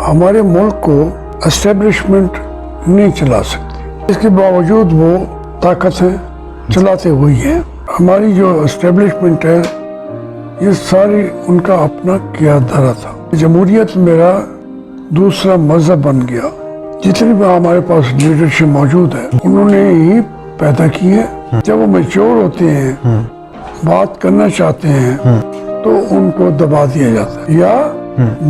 ہمارے ملک کو اسٹیبلشمنٹ نہیں چلا سکتی، اس کے باوجود وہ طاقتیں چلاتے ہوئی ہیں۔ ہماری جو اسٹیبلشمنٹ ہے یہ ساری ان کا اپنا کیا دھرا تھا۔ جمہوریت میرا دوسرا مذہب بن گیا۔ جتنی بھی ہمارے پاس لیڈرشپ موجود ہے انہوں نے ہی پیدا کی ہے۔ جب وہ میچور ہوتے ہیں، بات کرنا چاہتے ہیں تو ان کو دبا دیا جاتا ہے یا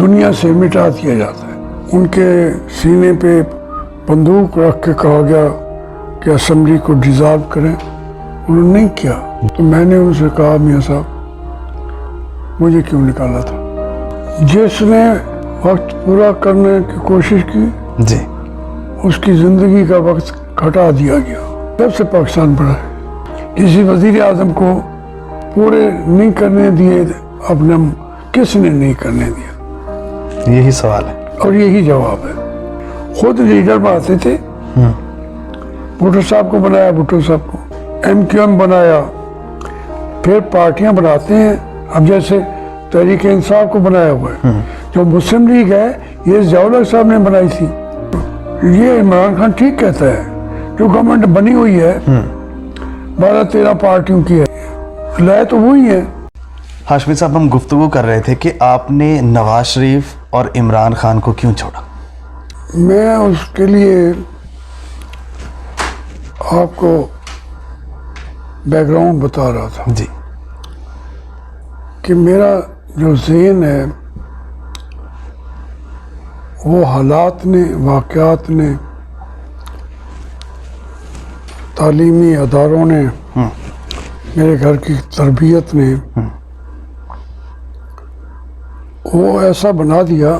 دنیا سے مٹا دیا جاتا ہے۔ ان کے سینے پہ بندوق رکھ کے کہا گیا کہ اسمبلی کو ڈیزالو کریں، انہوں نے نہیں کیا۔ تو میں نے ان سے کہا میاں صاحب مجھے کیوں نکالا تھا؟ جس نے وقت پورا کرنے کی کوشش کی جی اس کی زندگی کا وقت گھٹا دیا گیا۔ جب سے پاکستان بڑھا ہے کسی وزیر اعظم کو پورے نہیں کرنے دیے، اپنے کس نے نہیں کرنے دیا؟ یہی سوال ہے اور یہی جواب ہے۔ خود لیڈر بناتے تھے، بھٹو صاحب کو بنایا، بھٹو صاحب کو ایم کیو ایم بنایا، پھر پارٹیاں بناتے ہیں۔ اب جیسے تحریک انصاف کو بنایا ہوا ہے، جو مسلم لیگ ہے یہ ضیاء الحق صاحب نے بنائی تھی۔ یہ عمران خان ٹھیک کہتا ہے، جو گورنمنٹ بنی ہوئی ہے 12-13 پارٹیوں کی ہے، لائے تو وہی ہے۔ ہاشمی صاحب، ہم گفتگو کر رہے تھے کہ آپ نے نواز شریف اور عمران خان کو کیوں چھوڑا؟ میں اس کے لیے آپ کو بیک گراؤنڈ بتا رہا تھا جی کہ میرا جو ذہن ہے وہ حالات نے، واقعات نے، تعلیمی اداروں نے، میرے گھر کی تربیت نے وہ ایسا بنا دیا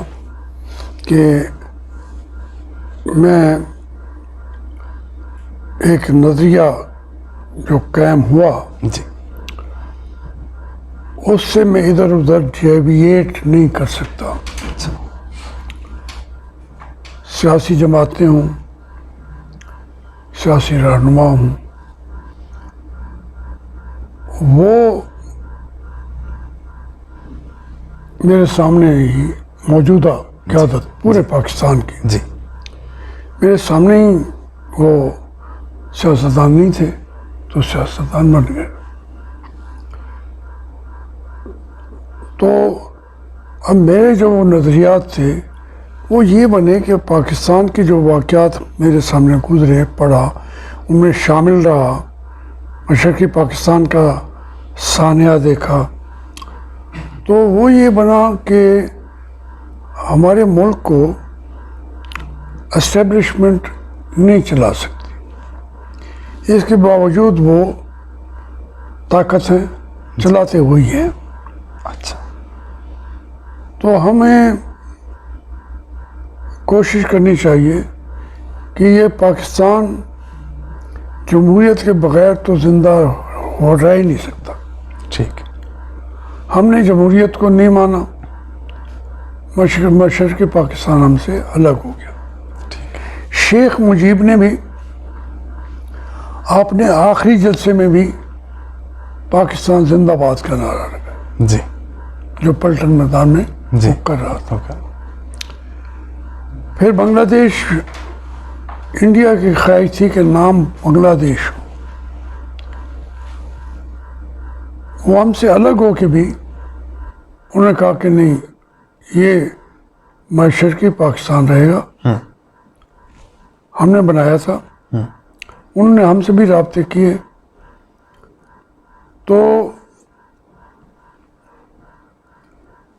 کہ میں ایک نظریہ جو قائم ہوا جی اس سے میں ادھر ادھر ڈیویٹ نہیں کر سکتا۔ سیاسی جماعتیں ہوں، سیاسی رہنما ہوں، وہ میرے سامنے ہی موجودہ قیادت پورے پاکستان کی جی میرے سامنے ہی وہ سیاستدان نہیں تھے تو سیاستدان بن گئے۔ تو اب میرے جو نظریات تھے وہ یہ بنے کہ پاکستان کے جو واقعات میرے سامنے گزرے، پڑھا، ان میں شامل رہا، مشرقی پاکستان کا سانحہ دیکھا، تو وہ یہ بنا کہ ہمارے ملک کو اسٹیبلشمنٹ نہیں چلا سکتی، اس کے باوجود وہ طاقتیں چلاتے ہوئی ہیں۔ اچھا، تو ہمیں کوشش کرنی چاہیے کہ یہ پاکستان جمہوریت کے بغیر تو زندہ ہو رہ ہی نہیں سکتا۔ ٹھیک، ہم نے جمہوریت کو نہیں مانا، مشرقی پاکستان ہم سے الگ ہو گیا۔ شیخ مجیب نے بھی اپنے آخری جلسے میں بھی پاکستان زندہ باد کا نعرہ لگایا، جی جو پلٹن میدان میں جی کر رہا تھا۔ پھر بنگلہ دیش، انڈیا کی خواہش تھی کہ نام بنگلہ دیش ہو، وہ ہم سے الگ ہو کے بھی انہوں نے کہا کہ نہیں، یہ مشرقی پاکستان رہے گا۔ ہم نے بنایا تھا، انہوں نے ہم سے بھی رابطے کیے، تو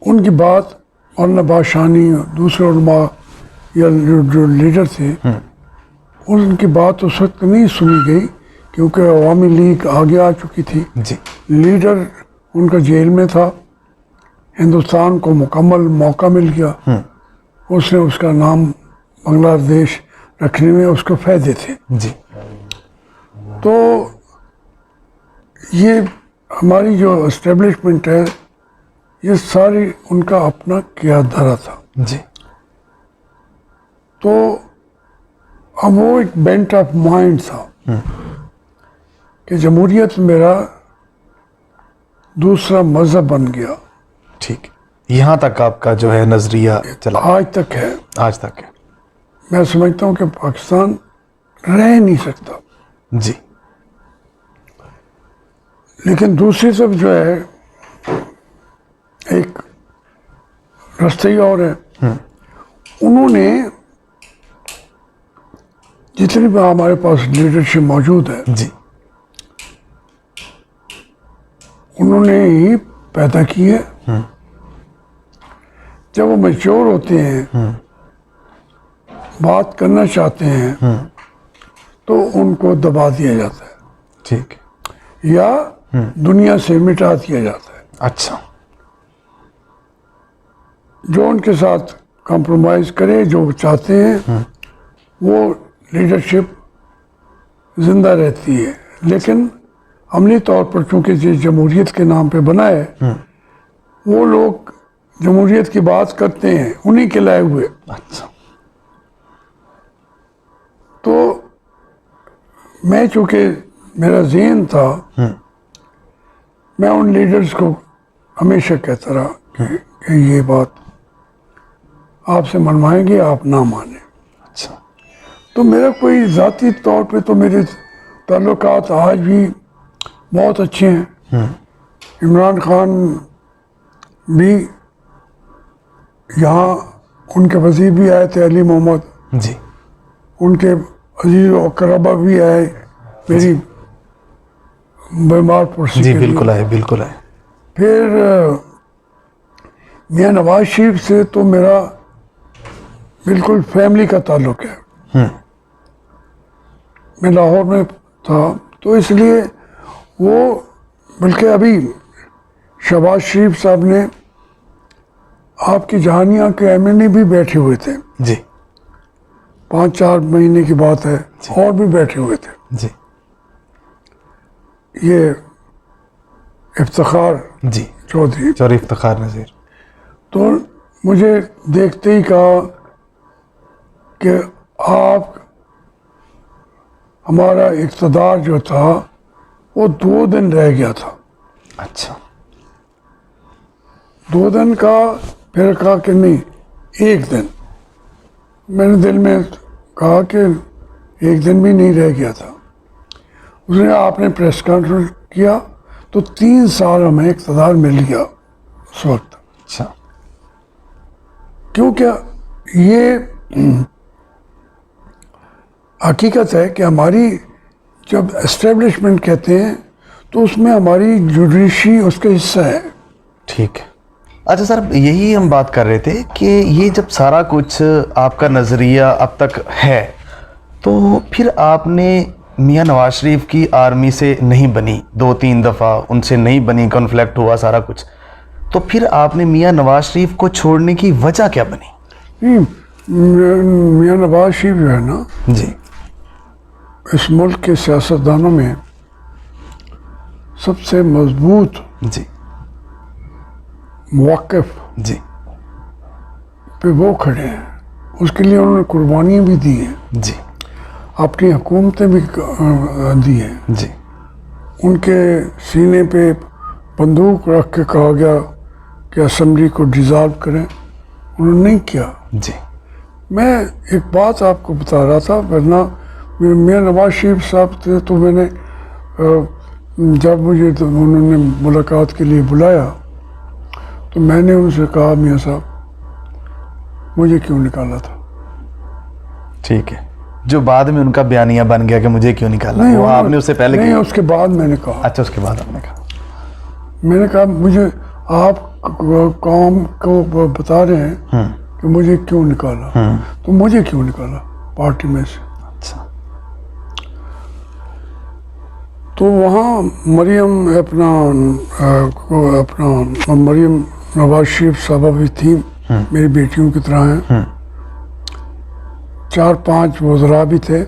ان کی بات مولانا بادشاہانی اور دوسرے علماء یا جو لیڈر تھے ان کی بات اس وقت نہیں سنی گئی، کیونکہ عوامی لیگ آگے آ چکی تھی۔ جی لیڈر ان کا جیل میں تھا، ہندوستان کو مکمل موقع مل گیا، اس نے اس کا نام بنگلہ دیش رکھنے میں اس کو فائدے تھے۔ جی تو یہ ہماری جو اسٹیبلشمنٹ ہے یہ ساری ان کا اپنا کیا دھرا تھا۔ جی تو اب وہ ایک بینٹ آف مائنڈ تھا کہ جمہوریت میرا دوسرا مذہب بن گیا۔ ٹھیک، یہاں تک آپ کا جو ہے نظریہ چلا؟ آج تک ہے. آج تک ہے. میں سمجھتا ہوں کہ پاکستان رہ نہیں سکتا. جی. لیکن دوسری طرف جو ہے ایک رستے اور ہے. انہوں نے جتنی بھی ہمارے پاس لیڈرشپ موجود ہے جی. انہوں نے ہی پیدا کی ہے. جب وہ میچور ہوتے ہیں بات کرنا چاہتے ہیں تو ان کو دبا دیا جاتا ہے ٹھیک. یا دنیا سے مٹا دیا جاتا ہے. اچھا. جو ان کے ساتھ کمپرومائز کرے جو وہ چاہتے ہیں وہ لیڈرشپ زندہ رہتی ہے. لیکن عملی طور پر چونکہ یہ جمہوریت کے نام پہ بنا ہے وہ لوگ جمہوریت کی بات کرتے ہیں انہی کے لائے ہوئے. اچھا. تو میں چونکہ میرا ذہن تھا میں ان لیڈرز کو ہمیشہ کہتا رہا کہ یہ بات آپ سے منوائیں گے آپ نہ مانیں. اچھا. تو میرا کوئی ذاتی طور پہ تو میرے تعلقات آج بھی بہت اچھے ہیں. عمران خان بھی یہاں ان کے وزیر بھی آئے تھے علی محمد. جی. ان کے عزیز و اقربا بھی آئے میری بیمار پرسی جی کے لیے. بالکل آئے بالکل آئے. پھر میاں نواز شریف سے تو میرا بالکل فیملی کا تعلق ہے. میں لاہور میں تھا تو اس لیے وہ بلکہ ابھی شہباز شریف صاحب نے آپ کی جہانیہ کے ایم بھی بیٹھے ہوئے تھے. جی. 5-4 مہینے کی بات ہے اور بھی بیٹھے ہوئے تھے. جی. یہ افتخار جی. چودھری چوری افتخار نذیر. تو مجھے دیکھتے ہی کہا کہ آپ ہمارا اقتدار جو تھا وہ 2 دن رہ گیا تھا. اچھا. 2 دن کا پھر کہا کہ نہیں 1 دن. میں نے دل میں کہا کہ 1 دن بھی نہیں رہ گیا تھا. اس نے آپ نے پریس کانفرنس کیا تو 3 سال ہمیں اقتدار مل گیا اس وقت. اچھا. کیونکہ یہ حقیقت ہے کہ ہماری جب اسٹیبلشمنٹ کہتے ہیں تو اس میں ہماری جوڈیشری اس کا حصہ ہے. ٹھیک ہے. اچھا سر یہی ہم بات کر رہے تھے کہ یہ جب سارا کچھ آپ کا نظریہ اب تک ہے تو پھر آپ نے میاں نواز شریف کی آرمی سے نہیں بنی 2-3 دفعہ ان سے نہیں بنی کنفلکٹ ہوا سارا کچھ تو پھر آپ نے میاں نواز شریف کو چھوڑنے کی وجہ کیا بنی؟ میاں نواز شریف جو ہے نا جی. اس ملک کے سیاستدانوں میں سب سے مضبوط جی. موقف جی. پہ وہ کھڑے ہیں. اس کے لیے انہوں نے قربانیاں بھی دی ہیں. جی. اپنی حکومتیں بھی دی ہیں. جی. ان کے سینے پہ بندوق رکھ کے کہا گیا کہ اسمبلی کو ڈیزالو کریں انہوں نے نہیں کیا. جی. میں ایک بات آپ کو بتا رہا تھا ورنہ میاں نواز شریف صاحب تھے تو میں نے جب مجھے انہوں نے ملاقات کے لیے بلایا تو میں نے ان سے کہا میاں صاحب مجھے کیوں نکالا تھا. ٹھیک ہے. جو بعد میں ان کا بیانیہ بن گیا کہ مجھے کیوں نکالا وہ آپ نے اس سے پہلے نہیں اس کے بعد میں نے کہا. اچھا اس کے بعد آپ نے کہا. میں نے کہا مجھے آپ قوم کو بتا رہے ہیں کہ مجھے کیوں نکالا تو مجھے کیوں نکالا پارٹی میں سے. اچھا. تو وہاں مریم مریم نواز شریف صاحبہ بھی تھیں میری بیٹیوں کی طرح ہیں. 4-5 وزراء بھی تھے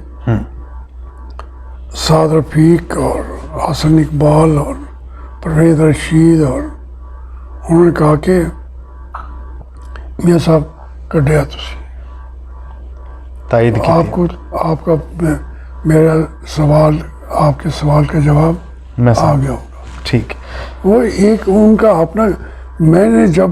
سعد رفیق اور حسن اقبال اور پرویز رشید اور انہوں نے کہا کہ میاں صاحب کڈیا تسی تائید کی آپ کو آپ کا میرا سوال آپ کے سوال کا جواب میں آ گیا ہوگا. ٹھیک. وہ ایک ان کا اپنا میں نے جب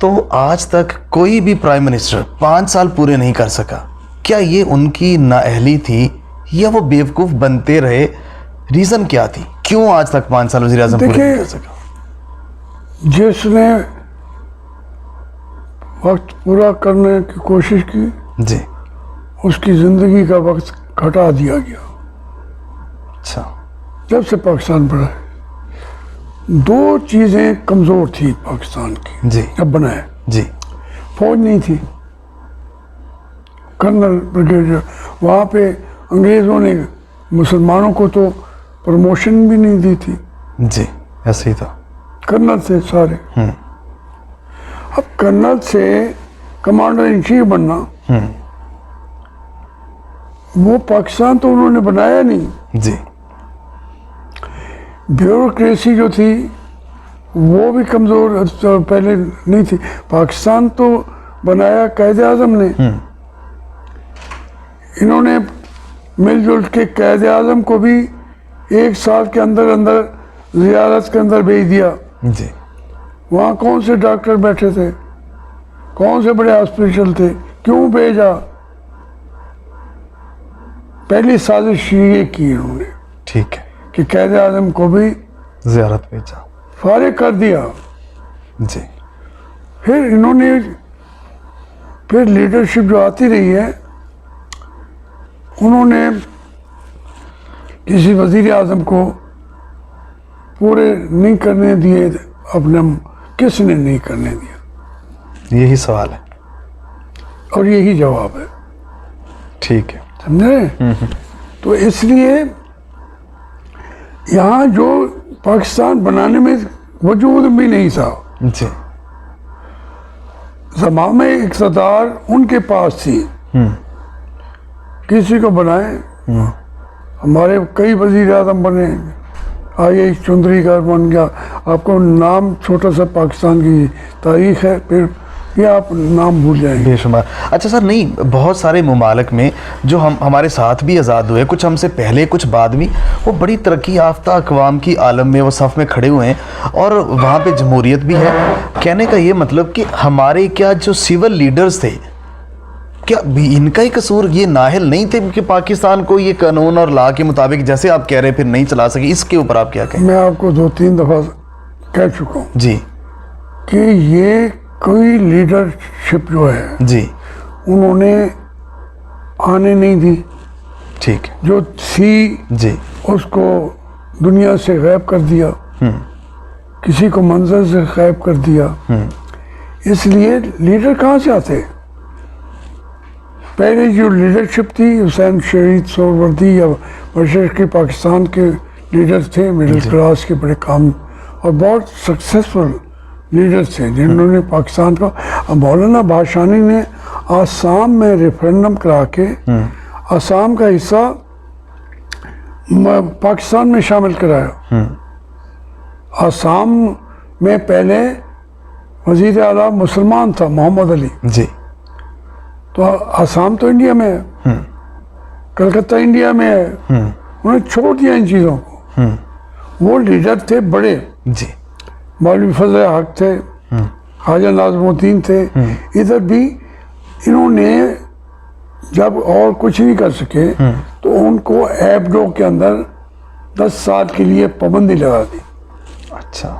تو آج تک کوئی بھی پرائم منسٹر 5 سال پورے نہیں کر سکا. کیا یہ ان کی نااہلی تھی یا وہ بیوقوف بنتے رہے؟ ریزن کیا تھی؟ کیوں آج تک 5 سال وزیر اعظم پورے نہیں کر سکا؟ جس نے وقت پورا کرنے کی کوشش کی جی. اس کی زندگی کا وقت گھٹا دیا گیا. اچھا. جب سے پاکستان بنا ہے 2 چیزیں کمزور تھی پاکستان کی. جی. جب بنا ہے جی. فوج نہیں تھی. کرنل بریگیڈیئر وہاں پہ انگریزوں نے مسلمانوں کو تو پروموشن بھی نہیں دی تھی. جی ایسے ہی تھا. کرنل تھے سارے. اب کرنل سے کمانڈر ان چیف بننا وہ پاکستان تو انہوں نے بنایا نہیں. جی. بیوروکریسی جو تھی وہ بھی کمزور پہلے نہیں تھی. پاکستان تو بنایا قائد اعظم نے. انہوں نے مل جل کے قائد اعظم کو بھی 1 سال کے اندر اندر زیارت کے اندر بھیج دیا. جی. وہاں کون سے ڈاکٹر بیٹھے تھے, کون سے بڑے ہاسپٹل تھے, کیوں بھیجا؟ پہلی سازش یہ کی انہوں نے. ٹھیک ہے. کہ قائد اعظم کو بھی زیارت بھیجا, فارغ کر دیا. جی. پھر انہوں نے پھر لیڈرشپ جو آتی رہی ہے انہوں نے کسی وزیر اعظم کو پورے نہیں کرنے دیے اپنے. کس نے نہیں کرنے دیا؟ یہی سوال ہے اور یہی جواب ہے. ٹھیک ہے. سمجھے؟ تو اس لیے یہاں جو پاکستان بنانے میں وجود بھی نہیں تھا. جی. زمام اقتدار ان کے پاس تھی. کسی کو بنائیں. ہمارے کئی وزیر اعظم بنے. آئیے چندری گھر بن گیا. آپ کو نام چھوٹا سا پاکستان کی تاریخ ہے, پھر یہ آپ نام بھول جائیں گے. بے شمار. اچھا سر, نہیں بہت سارے ممالک میں جو ہمارے ساتھ بھی آزاد ہوئے, کچھ ہم سے پہلے کچھ بعد میں, وہ بڑی ترقی یافتہ اقوام کی عالم میں وہ صف میں کھڑے ہوئے ہیں اور وہاں پہ جمہوریت بھی ہے. کہنے کا یہ مطلب کہ ہمارے کیا جو سول لیڈرز تھے, کیا ان کا ہی قصور, یہ نااہل نہیں تھے کہ پاکستان کو یہ قانون اور لا کے مطابق جیسے آپ کہہ رہے پھر نہیں چلا سکے؟ اس کے اوپر آپ کیا کہیں؟ میں آپ کو 2-3 دفعہ کہہ چکا ہوں جی کہ یہ کوئی لیڈرشپ جو ہے جی انہوں نے آنے نہیں دی. ٹھیک ہے. جو تھی جی اس کو دنیا سے غائب کر دیا, کسی کو منظر سے غائب کر دیا. اس لیے لیڈر کہاں سے آتے؟ پہلے جو لیڈرشپ تھی حسین شہید سہروردی یا مشرقی پاکستان کے لیڈر تھے, مڈل کلاس کے بڑے کام اور بہت سکسیسفل لیڈر تھے جنہوں نے پاکستان کا. مولانا بھاشانی نے آسام میں ریفرینڈم کرا کے آسام کا حصہ پاکستان میں شامل کرایا. آسام میں پہلے وزیر اعلیٰ مسلمان تھا محمد علی. جی. تو آسام تو انڈیا میں ہے, کلکتہ انڈیا میں ہے. انہوں نے چھوڑ دیا ان چیزوں کو. وہ لیڈر تھے بڑے. جی. مولوی فضل حق تھے, خواجہ ناظم الدین تھے. ادھر بھی انہوں نے جب اور کچھ نہیں کر سکے تو ان کو ایبڈو کے اندر 10 سال کے لیے پابندی لگا دی. اچھا.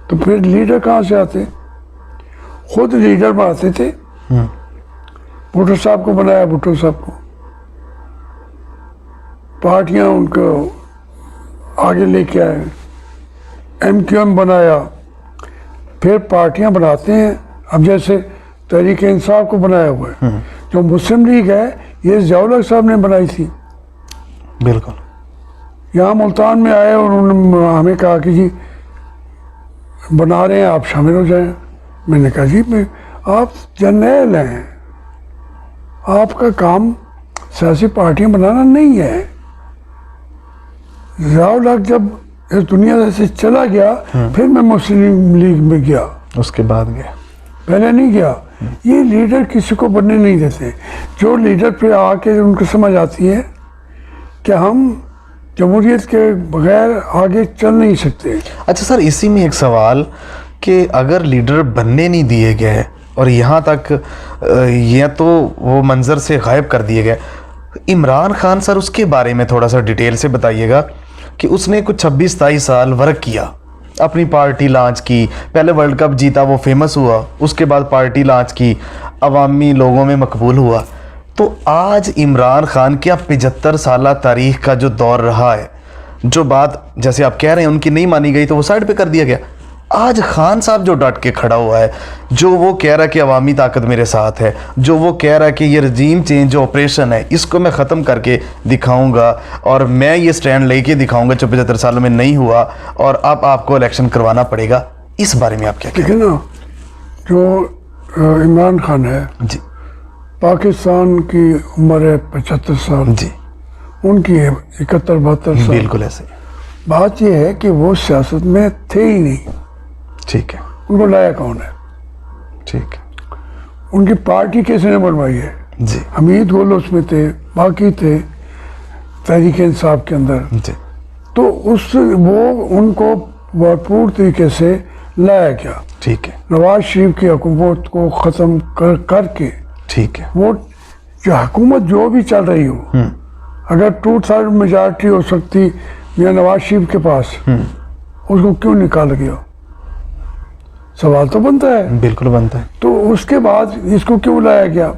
تو پھر لیڈر کہاں سے آتے؟ خود لیڈر بناتے تھے. بھٹو صاحب کو بنایا, بھٹو صاحب کو پارٹیاں ان کو آگے لے کے آئے. ایم کیو ایم بنایا. پھر پارٹیاں بناتے ہیں. اب جیسے تحریک انصاف کو بنایا ہوا ہے. جو مسلم لیگ ہے یہ ضیاء الحق صاحب نے بنائی تھی. بالکل. یہاں ملتان میں آئے اور انہوں نے ہمیں کہا کہ جی بنا رہے ہیں, آپ شامل ہو جائیں. میں نے کہا جی آپ جرنیل ہیں, آپ کا کام سیاسی پارٹیاں بنانا نہیں ہے. ضیاء الحق جب اس دنیا سے چلا گیا پھر میں مسلم لیگ میں گیا. اس کے بعد گیا, پہلے نہیں گیا. یہ لیڈر کسی کو بننے نہیں دیتے. جو لیڈر پہ آ کے ان کو سمجھ آتی ہے کہ ہم جمہوریت کے بغیر آگے چل نہیں سکتے. اچھا سر, اسی میں ایک سوال کہ اگر لیڈر بننے نہیں دیے گئے اور یہاں تک یہ تو وہ منظر سے غائب کر دیے گئے. عمران خان سر اس کے بارے میں تھوڑا سا ڈیٹیل سے بتائیے گا کہ اس نے کچھ 26-27 سال ورک کیا, اپنی پارٹی لانچ کی, پہلے ورلڈ کپ جیتا, وہ فیمس ہوا, اس کے بعد پارٹی لانچ کی, عوامی لوگوں میں مقبول ہوا. تو آج عمران خان کیا 75 سالہ تاریخ کا جو دور رہا ہے, جو بات جیسے آپ کہہ رہے ہیں ان کی نہیں مانی گئی تو وہ سائڈ پہ کر دیا گیا. آج خان صاحب جو ڈٹ کے کھڑا ہوا ہے, جو وہ کہہ رہا ہے کہ عوامی طاقت میرے ساتھ ہے, جو وہ کہہ رہا ہے کہ یہ رجیم چینج جو آپریشن ہے اس کو میں ختم کر کے دکھاؤں گا اور میں یہ سٹینڈ لے کے دکھاؤں گا, 75 سالوں میں نہیں ہوا اور اب آپ کو الیکشن کروانا پڑے گا, اس بارے میں آپ کیا کہیں؟ دیکھیں نا, جو عمران خان ہے جی پاکستان کی عمر ہے 75 سال, جی ان کی ہے 71-72 سال. بالکل ایسے ہی. بات یہ ہے کہ وہ سیاست میں تھے ہی نہیں, ٹھیک ہے, ان کو لایا کون ہے, ٹھیک ہے, ان کی پارٹی کس نے بنوائی ہے؟ جی حمید گل اس میں تھے, باقی تھے تحریک انصاف کے اندر. جی تو وہ ان کو بھرپور طریقے سے لایا گیا. ٹھیک ہے, نواز شریف کی حکومت کو ختم کر کے ٹھیک ہے, وہ جو حکومت جو بھی چل رہی ہو, اگر 2/3 میجارٹی ہو سکتی میاں نواز شریف کے پاس, اس کو کیوں نکال گیا؟ سوال تو بنتا ہے. بالکل بنتا ہے. تو اس کے بعد اس کو کیوں لایا گیا؟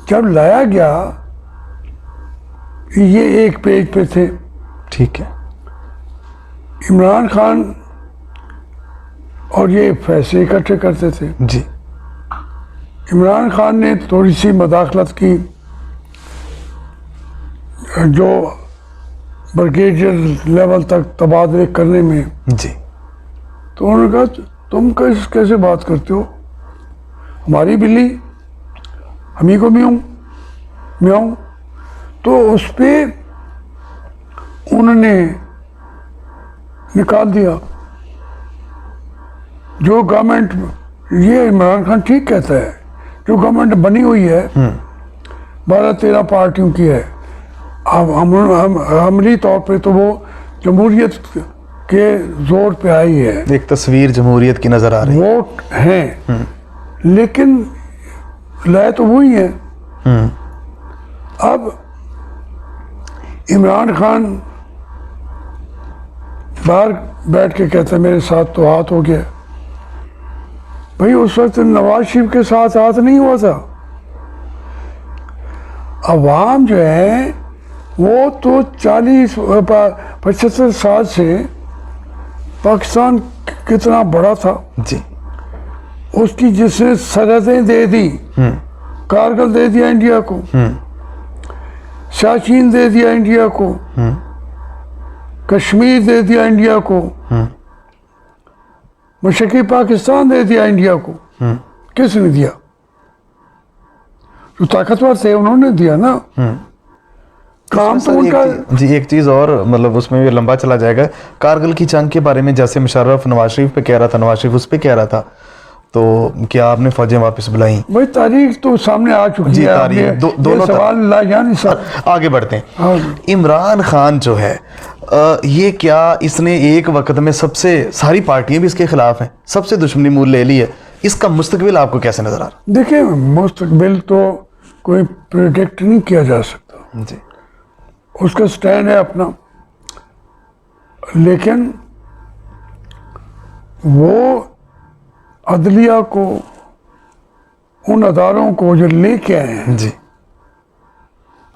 جب لایا گیا یہ ایک پیج پہ تھے, ٹھیک ہے, عمران خان اور یہ پیسے اکٹھے کرتے تھے. جی عمران خان نے تھوڑی سی مداخلت کی, جو بریگیڈیئر لیول تک تبادلے کرنے میں. جی تو انہوں نے کہا تم کیسے بات کرتے ہو, ہماری بلی ہم ہی کو میاؤں. تو اس پہ انہوں نے نکال دیا. جو گورنمنٹ, یہ عمران خان ٹھیک کہتا ہے, جو گورنمنٹ بنی ہوئی ہے 12-13 پارٹیوں کی ہے, عملی طور پہ تو وہ جمہوریت کے زور پہ آئی ہے, ایک تصویر جمہوریت کی نظر آ رہی ہے. ووٹ ہیں لیکن لائے تو وہی ہیں. اب عمران خان باہر بیٹھ کے کہتا ہے میرے ساتھ تو ہاتھ ہو گیا. بھائی اس وقت نواز شریف کے ساتھ ہاتھ نہیں ہوا تھا. عوام جو ہے وہ تو 40-75 سال سے پاکستان کتنا بڑا تھا, جی اس کی جس نے سرحدیں دے دی, کارگل دے دیا انڈیا کو, سیاچین دے دیا انڈیا کو, کشمیر دے دیا انڈیا کو, مشرقی پاکستان دے دیا انڈیا کو. کس نے دیا؟ جو طاقتور تھے انہوں نے دیا نا. کام تو ان کا. جی ایک چیز اور, مطلب اس میں بھی لمبا چلا جائے گا. کارگل کی جنگ کے بارے میں جیسے مشرف نواز شریف پہ کہہ رہا تھا, نواز شریف اس پہ کہہ رہا تھا, تو کیا آپ نے فوجیں واپس بلائیں؟ بھائی تاریخ تو سامنے آ چکی ہے. تاریخ دونوں سوال لا یعنی سر آگے بڑھتے ہیں. عمران خان جو ہے یہ کیا اس نے ایک وقت میں سب سے, ساری پارٹیاں بھی اس کے خلاف ہیں, سب سے دشمنی مول لے لی ہے, اس کا مستقبل آپ کو کیسے نظر آ رہا؟ دیکھیں مستقبل تو کوئی پریڈکٹ نہیں کیا جا سکتا, جی اس کا سٹینڈ ہے اپنا, لیکن وہ عدلیہ کو, ان اداروں کو جو لے کے آئے ہیں, جی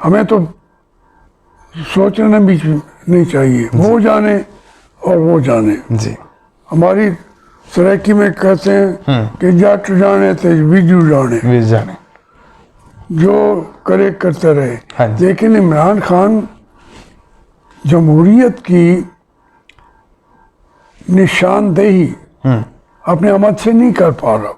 ہمیں تو سوچنا بھی نہیں چاہیے. وہ جانے اور وہ جانے. جی ہماری سرائکی میں کہتے ہیں کہ جٹ جانے تھے ویجو جانے, جو کرے کرتے رہے. لیکن عمران خان جمہوریت کی نشاندہی اپنے عمل سے نہیں کر پا رہا.